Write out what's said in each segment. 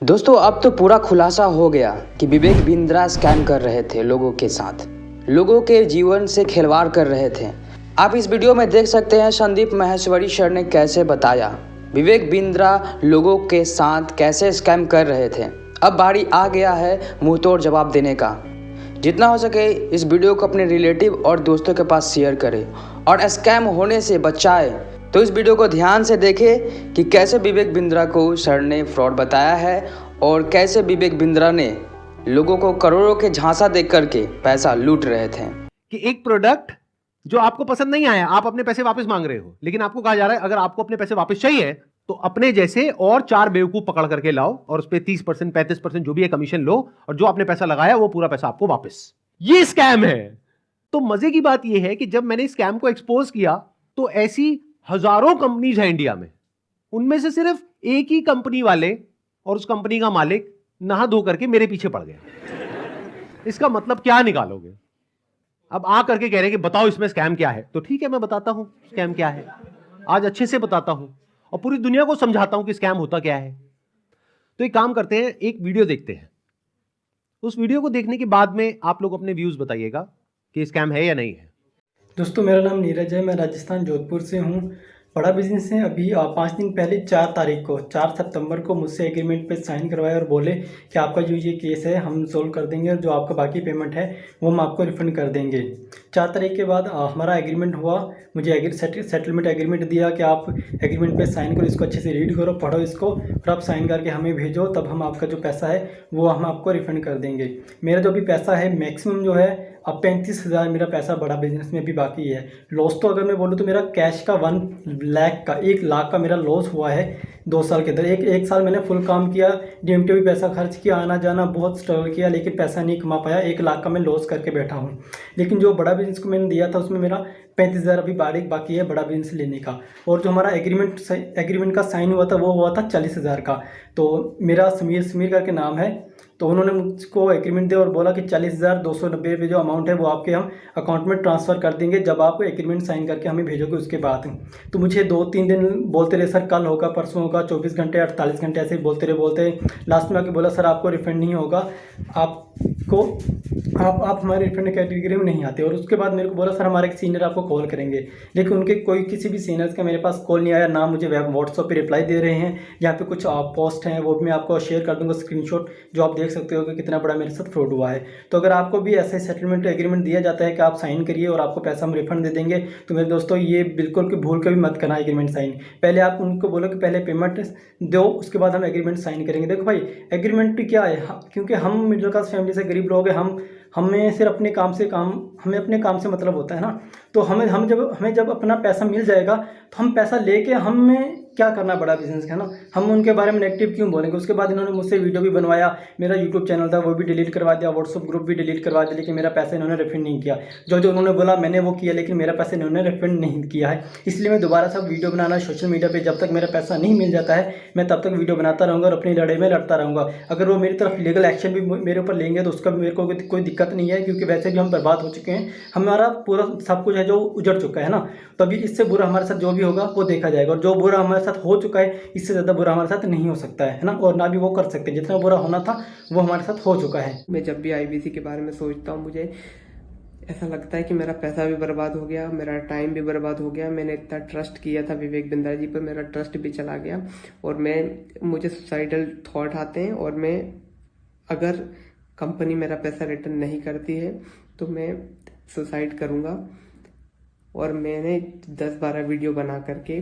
दोस्तों अब तो पूरा खुलासा हो गया कि विवेक बिंद्रा स्कैम कर रहे थे लोगों के साथ, लोगों के जीवन से खिलवाड़ कर रहे थे। आप इस वीडियो में देख सकते हैं संदीप माहेश्वरी सर ने कैसे बताया विवेक बिंद्रा लोगों के साथ कैसे स्कैम कर रहे थे। अब बारी आ गया है मुंहतोड़ जवाब देने का। जितना हो सके इस वीडियो को अपने रिलेटिव और दोस्तों के पास शेयर करें और स्कैम होने से बचाए। तो इस वीडियो को ध्यान से देखें कि कैसे विवेक बिंद्रा को सर ने फ्रॉड बताया है और कैसे विवेक बिंद्रा ने लोगों को करोड़ों के झांसा दे करके पैसा लूट रहे थे। कि एक प्रोडक्ट जो आपको पसंद नहीं आया, आप अपने पैसे वापस मांग रहे हो, लेकिन आपको कहा जा रहा है अगर आपको अपने पैसे वापस चाहिए तो अपने जैसे और 4 बेवकूफ पकड़ करके लाओ और उस पर 30% 35% जो भी है कमीशन लो और जो आपने पैसा लगाया वो पूरा पैसा आपको वापस। ये स्कैम है। तो मजे की बात यह है कि जब मैंने स्कैम को एक्सपोज किया तो ऐसी हजारों कंपनीज हैं इंडिया में, उनमें से सिर्फ एक ही कंपनी वाले और उस कंपनी का मालिक नहा धो करके मेरे पीछे पड़ गया। इसका मतलब क्या निकालोगे? अब आ करके कह रहे हैं कि बताओ इसमें स्कैम क्या है। तो ठीक है, मैं बताता हूं स्कैम क्या है। आज अच्छे से बताता हूं और पूरी दुनिया को समझाता हूं कि स्कैम होता क्या है। तो एक काम करते हैं, एक वीडियो देखते हैं। उस वीडियो को देखने के बाद में आप लोग अपने व्यूज बताइएगा कि स्कैम है या नहीं है। दोस्तों मेरा नाम नीरज है, मैं राजस्थान जोधपुर से हूँ। बड़ा बिजनेस है। अभी 5 दिन पहले 4 सितंबर को मुझसे एग्रीमेंट पे साइन करवाए और बोले कि आपका जो ये केस है हम सोल्व कर देंगे और जो आपका बाकी पेमेंट है वो हम आपको रिफंड कर देंगे। 4 तारीख के बाद हमारा एग्रीमेंट हुआ। मुझे सेटलमेंट एग्रीमेंट दिया कि आप एग्रीमेंट पे साइन करो, इसको अच्छे से रीड करो, पढ़ो इसको, फिर आप साइन करके हमें भेजो, तब हम आपका जो पैसा है वो हम आपको रिफंड कर देंगे। मेरा जो भी पैसा है मैक्सिमम जो है अब 35,000 मेरा पैसा बड़ा बिजनेस में भी बाकी है। लॉस तो अगर मैं बोलूँ तो मेरा कैश का 1 लाख का मेरा लॉस हुआ है 2 साल के अंदर। एक साल मैंने फुल काम किया, डीएमटी भी पैसा खर्च किया, आना जाना बहुत स्ट्रगल किया, लेकिन पैसा नहीं कमा पाया। 1 लाख का मैं लॉस करके बैठा हूँ। लेकिन जो बड़ा बिजनेस को मैंने दिया था उसमें मेरा 35,000 अभी बाकी है बड़ा बिजनेस लेने का। और जो हमारा एग्रीमेंट का साइन हुआ था वो हुआ था 40,000 का। तो मेरा समीर करके नाम है, तो उन्होंने मुझको एग्रीमेंट दिया और बोला कि 40,290 रुपये जो अमाउंट है वो आपके हम अकाउंट में ट्रांसफ़र कर देंगे जब आप एग्रीमेंट साइन करके हमें भेजोगे उसके बाद। तो मुझे 2-3 दिन बोलते रहे सर कल होगा, परसों होगा, 24 घंटे 48 घंटे ऐसे बोलते लास्ट में आके बोला सर आपको रिफंड नहीं होगा, आपको आप हमारे रिफंड कैटेगरी में नहीं आते। और उसके बाद मेरे को बोला सर हमारे सीनियर आपको कॉल करेंगे, लेकिन उनके किसी भी सीनियर्स का मेरे पास कॉल नहीं आया, ना मुझे व्हाट्सएप पे रिप्लाई दे रहे हैं। यहाँ पे कुछ पोस्ट हैं वो भी मैं आपको शेयर कर दूंगा स्क्रीनशॉट, जो आप देख सकते हो कि कितना बड़ा मेरे साथ फ्रॉड हुआ है। तो अगर आपको भी ऐसे सेटलमेंट एग्रीमेंट दिया जाता है कि आप साइन करिए और आपको पैसा हम रिफंड दे देंगे, तो मेरे दोस्तों ये बिल्कुल भी भूल कभी मत करना एग्रीमेंट साइन। पहले आप उनको बोलो कि पहले पेमेंट दो, उसके बाद हम एग्रीमेंट साइन करेंगे। देखो भाई एग्रीमेंट क्या है, क्योंकि हम मिडिल क्लास फैमिली से गरीब लोग हैं, हमें सिर्फ हमें अपने काम से मतलब होता है ना। तो हमें जब अपना पैसा मिल जाएगा तो हम पैसा लेके हमें क्या करना बड़ा बिजनेस का, है ना। हम उनके बारे में नेगेटिव क्यों बोलेंगे। उसके बाद इन्होंने मुझसे वीडियो भी बनवाया, मेरा यूट्यूब चैनल था वो भी डिलीट करवा दिया, व्हाट्सअप ग्रुप भी डिलीट करवा दिया, लेकिन मेरा पैसा इन्होंने रिफंड नहीं किया। जो उन्होंने बोला मैंने वो किया, लेकिन मेरा पैसा इन्होंने रिफंड नहीं किया है। इसलिए मैं दोबारा सब वीडियो बनाना सोशल मीडिया पर जब तक मेरा पैसा नहीं मिल जाता है मैं तब तक वीडियो बनाता रहूँगा और अपनी लड़ाई में लड़ता रहूँगा। अगर वो मेरी तरफ लीगल एक्शन भी मेरे ऊपर लेंगे तो उसका मेरे को कोई दिक्कत नहीं है, क्योंकि वैसे भी हम बर्बाद हो चुके हैं, हमारा पूरा सब कुछ है जो उजड़ चुका है ना। तो अभी इससे बुरा हमारे साथ जो भी होगा वो देखा जाएगा, और जो बुरा हमारे साथ हो चुका है इससे ज़्यादा बुरा हमारे साथ नहीं हो सकता है ना, और ना भी वो कर सकते। जितना बुरा होना था वो हमारे साथ हो चुका है। मैं जब भी आईबीसी के बारे में सोचता हूँ मुझे ऐसा लगता है कि मेरा पैसा भी बर्बाद हो गया, मेरा टाइम भी बर्बाद हो गया। मैंने इतना ट्रस्ट किया था विवेक बिंद्रा जी पर, मेरा ट्रस्ट भी चला गया और मुझे सुसाइडल थॉट आते हैं। और मैं अगर कंपनी मेरा पैसा रिटर्न नहीं करती है तो मैं सुसाइड करूँगा। और मैंने 10-12 वीडियो बना करके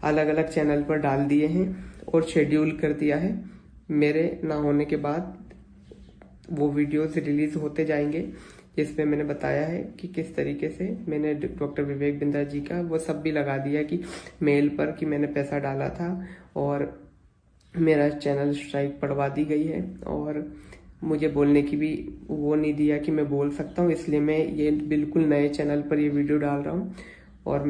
अलग अलग चैनल पर डाल दिए हैं और शेड्यूल कर दिया है। मेरे ना होने के बाद वो वीडियोस रिलीज होते जाएंगे जिसमें मैंने बताया है कि किस तरीके से मैंने डॉक्टर विवेक बिंद्रा जी का वो सब भी लगा दिया कि मेल पर कि मैंने पैसा डाला था, और मेरा चैनल स्ट्राइक पड़वा दी गई है और मुझे बोलने की भी वो नहीं दिया कि मैं बोल सकता हूँ। इसलिए मैं ये बिल्कुल नए चैनल पर ये वीडियो डाल रहा हूँ। और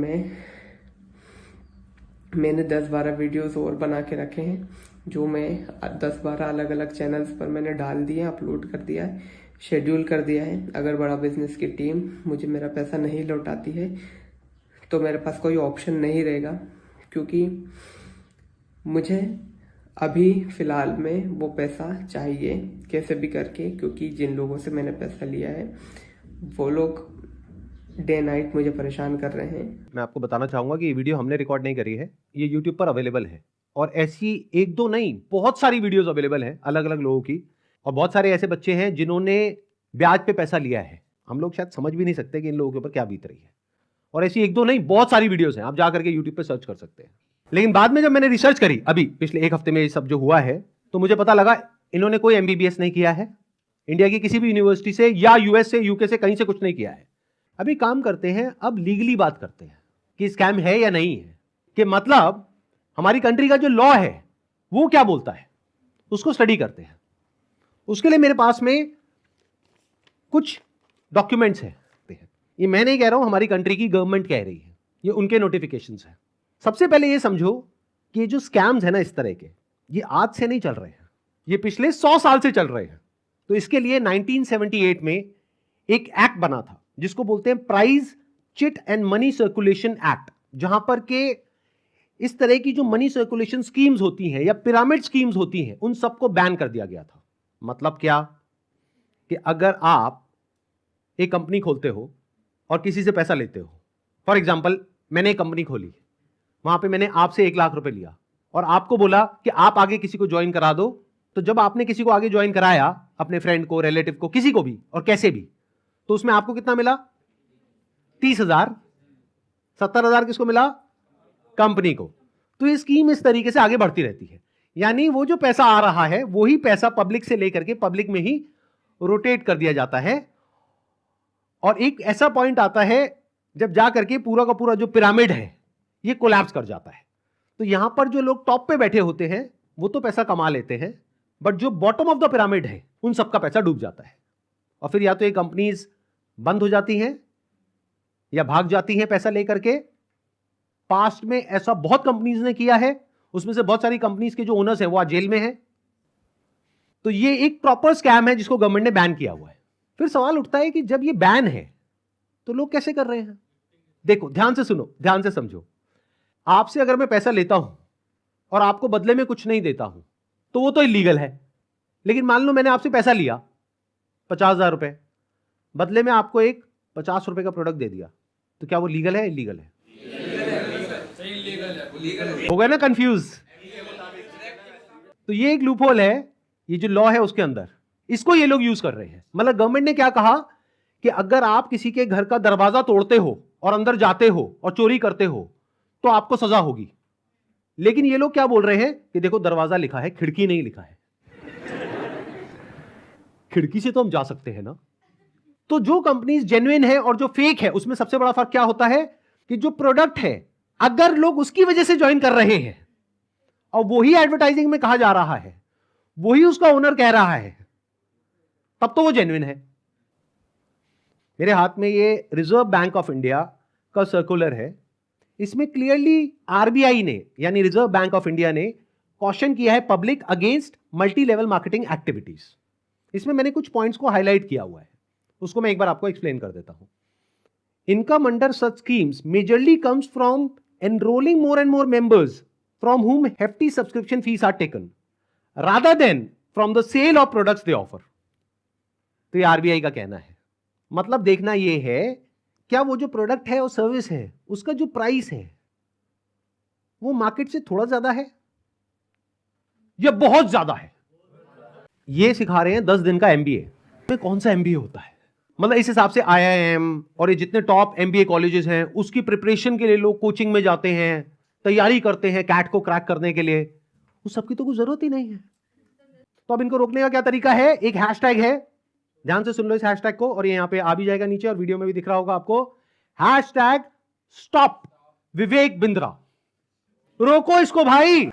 मैंने 10-12 वीडियोस और बना के रखे हैं जो मैं 10-12 अलग अलग चैनल्स पर मैंने डाल दिए, अपलोड कर दिया है, शेड्यूल कर दिया है। अगर बड़ा बिजनेस की टीम मुझे मेरा पैसा नहीं लौटाती है तो मेरे पास कोई ऑप्शन नहीं रहेगा, क्योंकि मुझे अभी फिलहाल में वो पैसा चाहिए कैसे भी करके, क्योंकि जिन लोगों से मैंने पैसा लिया है वो लोग डे नाइट मुझे परेशान कर रहे हैं। मैं आपको बताना चाहूंगा कि ये वीडियो हमने रिकॉर्ड नहीं करी है, ये यूट्यूब पर अवेलेबल है और ऐसी एक दो नहीं बहुत सारी वीडियोस अवेलेबल हैं अलग अलग लोगों की, और बहुत सारे ऐसे बच्चे हैं जिन्होंने ब्याज पे पैसा लिया है। हम लोग शायद समझ भी नहीं सकते कि इन लोगों के ऊपर क्या बीत रही है, और ऐसी एक दो नहीं बहुत सारी वीडियोस हैं, आप जा करके यूट्यूब पे सर्च कर सकते हैं। लेकिन बाद में जब मैंने रिसर्च करी अभी पिछले एक हफ्ते में ये सब जो हुआ है, तो मुझे पता लगा इन्होंने कोई MBBS नहीं किया है इंडिया की किसी भी यूनिवर्सिटी से, या US से, UK से, कहीं से कुछ नहीं किया है। अभी काम करते हैं, अब लीगली बात करते हैं कि स्कैम है या नहीं है, कि मतलब हमारी कंट्री का जो लॉ है वो क्या बोलता है, उसको स्टडी करते हैं। उसके लिए मेरे पास में कुछ डॉक्यूमेंट्स हैं। ये मैं नहीं कह रहा हूं, हमारी कंट्री की गवर्नमेंट कह रही है, ये उनके नोटिफिकेशंस हैं। सबसे पहले ये समझो कि ये जो स्कैम्स है ना इस तरह के, ये आज से नहीं चल रहे हैं, ये पिछले 100 साल से चल रहे हैं। तो इसके लिए 1978 में एक एक्ट बना था जिसको बोलते हैं prize chit and money circulation act, जहां पर के इस तरह की जो मनी सर्कुलेशन स्कीम्स होती हैं या पिरामिड स्कीम्स होती हैं उन सबको बैन कर दिया गया था। मतलब क्या कि अगर आप एक कंपनी खोलते हो और किसी से पैसा लेते हो, फॉर एग्जाम्पल मैंने एक कंपनी खोली, वहां पे मैंने आपसे 1 लाख रुपए लिया और आपको बोला कि आप आगे किसी को ज्वाइन करा दो, तो जब आपने किसी को आगे ज्वाइन कराया, अपने फ्रेंड को, रिलेटिव को, किसी को भी और कैसे भी, तो उसमें आपको कितना मिला? 30,000। 70,000 किसको मिला? कंपनी को। तो ये स्कीम इस तरीके से आगे बढ़ती रहती है, यानी वो जो पैसा आ रहा है वही पैसा पब्लिक से लेकर के पब्लिक में ही रोटेट कर दिया जाता है, और एक ऐसा पॉइंट आता है जब जा करके पूरा का पूरा जो पिरामिड है ये कोलैप्स कर जाता है। तो यहां पर जो लोग टॉप पे बैठे होते हैं वो तो पैसा कमा लेते हैं, बट जो बॉटम ऑफ द पिरामिड है उन सबका पैसा डूब जाता है, और फिर या तो ये कंपनीज बंद हो जाती हैं या भाग जाती हैं पैसा लेकर के। पास्ट में ऐसा बहुत कंपनीज ने किया है, उसमें से बहुत सारी कंपनीज के जो ओनर्स हैं वो आज जेल में हैं। तो ये एक प्रॉपर स्कैम है जिसको गवर्नमेंट ने बैन किया हुआ है। फिर सवाल उठता है कि जब ये बैन है तो लोग कैसे कर रहे हैं? देखो, ध्यान से सुनो, ध्यान से समझो। आपसे अगर मैं पैसा लेता हूं और आपको बदले में कुछ नहीं देता हूं तो वो तो इलीगल है। लेकिन मान लो मैंने आपसे पैसा लिया 50,000 रुपए, बदले में आपको एक 50 रुपए का प्रोडक्ट दे दिया, तो क्या वो लीगल है? इलीगल है? हो गया ना कंफ्यूज? तो ये एक लूपहोल है, ये जो लॉ है उसके अंदर, इसको ये लोग यूज कर रहे हैं। मतलब गवर्नमेंट ने क्या कहा कि अगर आप किसी के घर का दरवाजा तोड़ते हो और अंदर जाते हो और चोरी करते हो तो आपको सजा होगी। लेकिन ये लोग क्या बोल रहे हैं कि देखो दरवाजा लिखा है, खिड़की नहीं लिखा है। खिड़की से तो हम जा सकते हैं ना। तो जो कंपनीज जेन्युइन है और जो फेक है उसमें सबसे बड़ा फर्क क्या होता है कि जो प्रोडक्ट है अगर लोग उसकी वजह से ज्वाइन कर रहे हैं और वही एडवर्टाइजिंग में कहा जा रहा है, वही उसका ओनर कह रहा है, तब तो वो जेन्युइन है। मेरे हाथ में ये रिजर्व बैंक ऑफ इंडिया का सर्कुलर है। इसमें क्लियरली RBI ने यानी रिजर्व बैंक ऑफ इंडिया ने कॉशन किया है public against multi level marketing activities. इसमें मैंने कुछ पॉइंट्स को हाईलाइट किया हुआ है, उसको मैं एक बार आपको एक्सप्लेन कर देता हूं। Income under such schemes majorly comes from enrolling more and more members from whom hefty subscription fees are taken rather than from the sale of products they offer। तो ये RBI का कहना है। मतलब देखना ये है क्या वो जो प्रोडक्ट है और सर्विस है उसका जो प्राइस है वो मार्केट से थोड़ा ज्यादा है या बहुत ज्यादा है। ये सिखा रहे हैं 10 दिन का MBA में। कौन सा MBA होता है? मतलब इस हिसाब से IIM और ये जितने टॉप MBA कॉलेजेस हैं उसकी प्रिपरेशन के लिए लोग कोचिंग में जाते हैं, तैयारी करते हैं कैट को क्रैक करने के लिए। उस सबकी तो कोई जरूरत ही नहीं है। तो अब इनको रोकने का क्या तरीका है? एक हैशटैग है, ध्यान से सुन लो इस हैशटैग को, और ये यहां पे आ भी जाएगा नीचे और वीडियो में भी दिख रहा होगा आपको। Hashtag stop Vivek Bindra. रोको इसको भाई।